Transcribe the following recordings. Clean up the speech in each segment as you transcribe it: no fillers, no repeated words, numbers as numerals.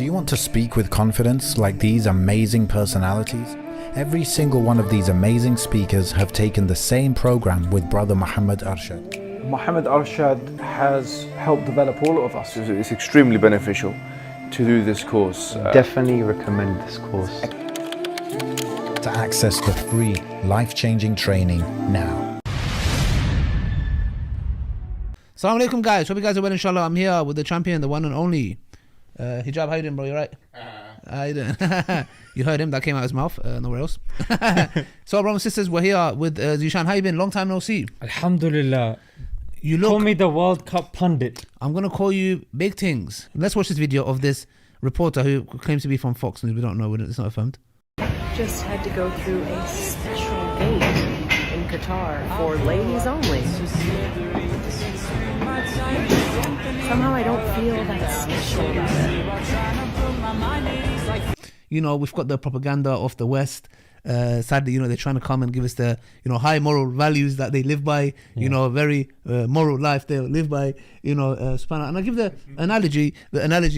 you want to speak with confidence like these amazing personalities? Every single one of these amazing speakers have taken the same program with brother Mohammad Arshad. Mohammad Arshad has helped develop all of us. It's extremely beneficial to do this course. Definitely recommend this course. To access the free, life-changing training now. Assalamu alaikum guys, hope you guys are well inshallah. I'm here with the champion, the one and only Hijab. How you doing, bro? You right? How you doing? You heard him, that came out of his mouth, nowhere else. So brothers and sisters, we're here with Zishan. How you been? Long time no see. Alhamdulillah. You look, Call me the World Cup pundit. I'm gonna call you big things. Let's watch this video of this reporter who claims to be from Fox News. We don't know, it's not affirmed. Just had to go through a special gate in Qatar for ladies only. Somehow I don't feel that special about it. You know, we've got the propaganda of the West. Sadly, you know, they're trying to come and give us the, you know, high moral values that they live by, you know, very moral life they live by, you know, subhanAllah. And I give the analogy,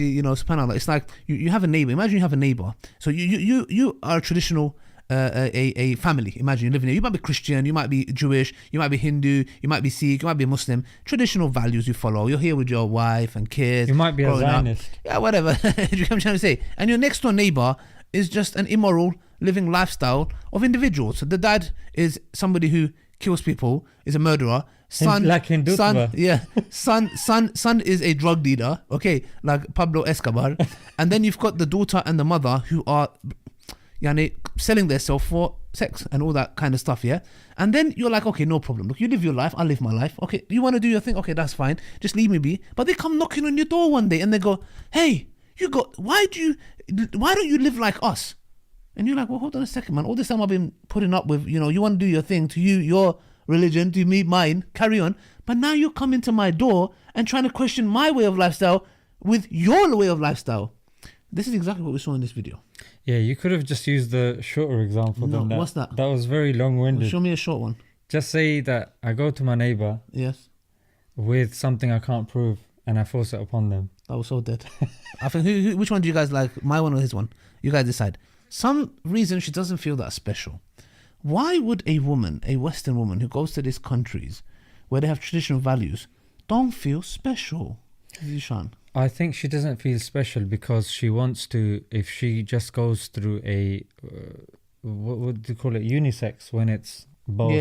you know, subhanAllah, it's like you have a neighbor. Imagine you have a neighbor. So you are a traditional a family. Imagine you live in here. You might be Christian, you might be Jewish, you might be Hindu, you might be Sikh, you might be Muslim. Traditional values you follow. You're here with your wife and kids. You might be a Zionist. Yeah, whatever. You know what I'm trying to say? And your next door neighbor is just an immoral living lifestyle of individuals. So the dad is somebody who kills people, is a murderer. Son, like Hindutva. Son is a drug dealer. Okay, like Pablo Escobar. And then you've got the daughter and the mother who are selling themselves for sex and all that kind of stuff, yeah? And then you're like, okay, no problem. Look, you live your life, I'll live my life. Okay, you want to do your thing? Okay, that's fine. Just leave me be. But they come knocking on your door one day and they go, hey, why don't you live like us? And you're like, well, hold on a second, man. All this time I've been putting up with, you know, you want to do your thing, to you, your religion, to me, mine, carry on. But now you come into my door and trying to question my way of lifestyle with your way of lifestyle. This is exactly what we saw in this video. Yeah, you could have just used the shorter example than that. What's that? That was very long-winded. Well, show me a short one. Just say that I go to my neighbor Yes. with something I can't prove and I force it upon them. That was so dead. I think, which one do you guys like? My one or his one? You guys decide. Some reason she doesn't feel that special. Why would a woman, a Western woman who goes to these countries where they have traditional values, don't feel special? Zishan. I think she doesn't feel special because she wants to, if she just goes through a, what do you call it, unisex, when it's both.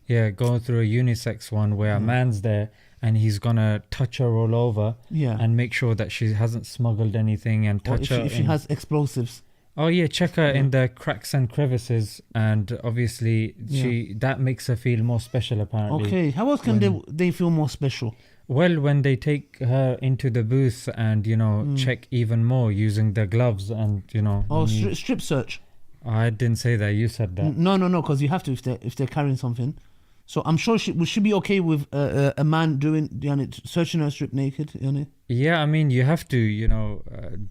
Yeah, going through a unisex one where a man's there and he's going to touch her all over and make sure that she hasn't smuggled anything and touch her. If she has explosives. Oh yeah, check her in the cracks and crevices, and obviously that makes her feel more special apparently. Okay, how else can they feel more special? Well, when they take her into the booth and, you know, check even more using the gloves and, you know. Oh, strip search. I didn't say that, you said that. No, because you have to if they're carrying something. So I'm sure would she be okay with a man searching her strip naked? Yeah, I mean, you have to, you know,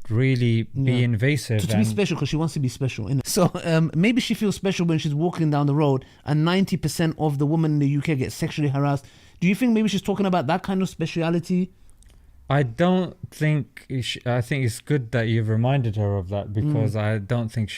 really be invasive. To be special, because she wants to be special. Innit? So maybe she feels special when she's walking down the road and 90% of the women in the UK get sexually harassed. Do you think maybe she's talking about that kind of speciality? I don't think, I think it's good that you've reminded her of that, because I don't think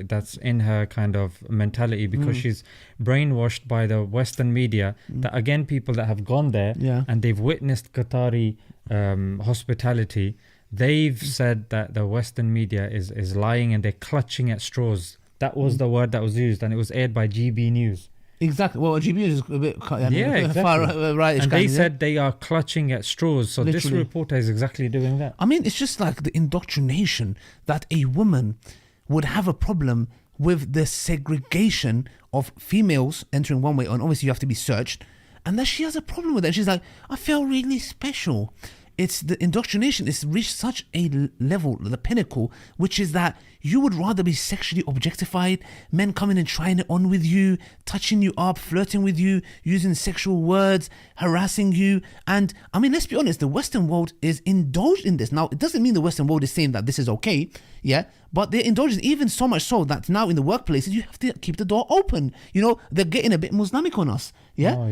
that's in her kind of mentality, because she's brainwashed by the Western media that, again, people that have gone there and they've witnessed Qatari hospitality, they've said that the Western media is lying and they're clutching at straws. That was the word that was used, and it was aired by GB News. Exactly. Well, GB is a bit exactly. far right. And they said they are clutching at straws. So literally. This reporter is exactly doing that. I mean, it's just like the indoctrination that a woman would have a problem with the segregation of females entering one way, and obviously you have to be searched, and that she has a problem with that. She's like, I feel really special. It's the indoctrination. It's reached such a level, the pinnacle, which is that you would rather be sexually objectified, men coming and trying it on with you, touching you up, flirting with you, using sexual words, harassing you. And I mean, let's be honest, the Western world is indulged in this. Now, it doesn't mean the Western world is saying that this is okay, but they're indulged, even so much so that now in the workplaces, you have to keep the door open. You know, they're getting a bit Muslimic on us,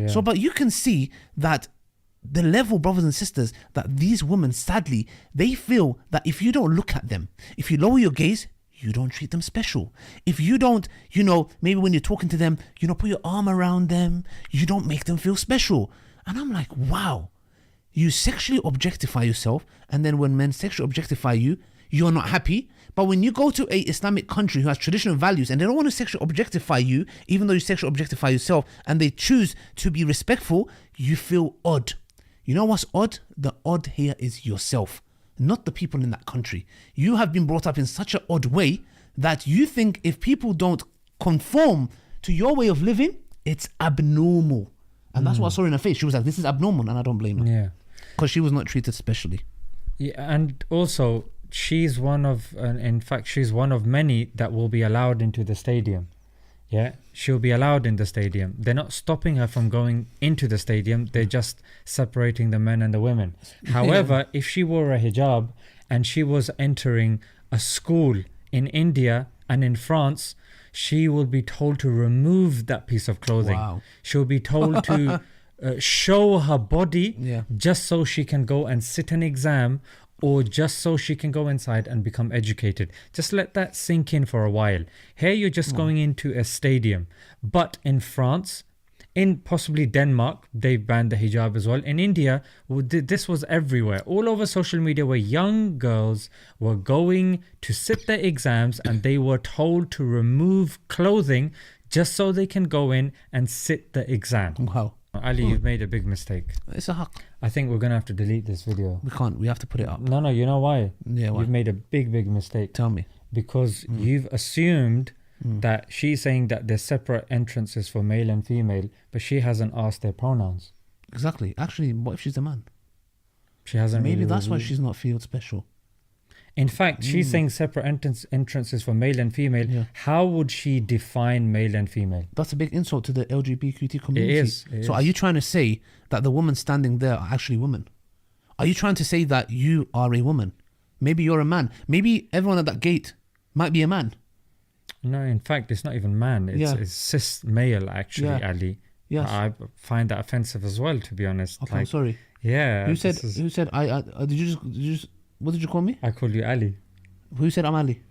So, but you can see that the level, brothers and sisters, that these women, sadly, they feel that if you don't look at them, if you lower your gaze, you don't treat them special. If you don't, maybe when you're talking to them, put your arm around them, you don't make them feel special. And I'm like, wow, you sexually objectify yourself, and then when men sexually objectify you, you're not happy. But when you go to a Islamic country who has traditional values and they don't want to sexually objectify you, even though you sexually objectify yourself, and they choose to be respectful, you feel odd. You know what's odd? The odd here is yourself, not the people in that country. You have been brought up in such an odd way that you think if people don't conform to your way of living, it's abnormal. And that's what I saw in her face. She was like, this is abnormal, and I don't blame her. Yeah. Because she was not treated specially. Yeah, and also she's one of many that will be allowed into the stadium. Yeah, she'll be allowed in the stadium. They're not stopping her from going into the stadium. They're just separating the men and the women. However, if she wore a hijab and she was entering a school in India and in France, she will be told to remove that piece of clothing. Wow. She'll be told to show her body just so she can go and sit an exam, or just so she can go inside and become educated. Just let that sink in for a while. Here you're just going into a stadium. But in France, in possibly Denmark, they banned the hijab as well. In India, this was everywhere. All over social media, where young girls were going to sit their exams and they were told to remove clothing just so they can go in and sit the exam. Wow. Ali, you've made a big mistake. It's a haq. I think we're going to have to delete this video. We can't. We have to put it up. No, you know why? Yeah, why? You've made a big mistake. Tell me. Because you've assumed that she's saying that there's separate entrances for male and female, but she hasn't asked their pronouns. Exactly. Actually, what if she's a man? She hasn't. Maybe really that's why revealed. she's not feel special. In fact, she's saying separate entrances for male and female. Yeah. How would she define male and female? That's a big insult to the LGBTQ community. It So is. are you trying to say that the women standing there are actually women? Are you trying to say that you are a woman? Maybe you're a man. Maybe everyone at that gate might be a man. No, in fact, it's not even man. It's cis male, actually, Yeah. Ali. Yes. I find that offensive as well, to be honest. Okay, I'm sorry. Yeah. Who said? this is- Who said? Did you just? What did you call me? I called you Ali. Who said I'm Ali?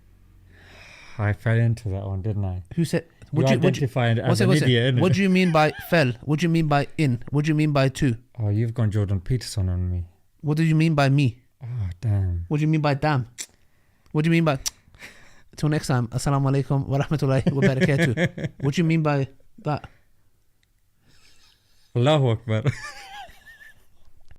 I fell into that one, didn't I? Who said? You identified as an what's idiot, innit? What do you mean by fell? What do you mean by in? What do you mean by two? Oh, you've gone Jordan Peterson on me. What do you mean by me? Oh, damn. What do you mean by damn? What do you mean by? Till next time. Assalamu alaikum wa rahmatullahi wa barakatuh. What do you mean by that? Allahu Akbar.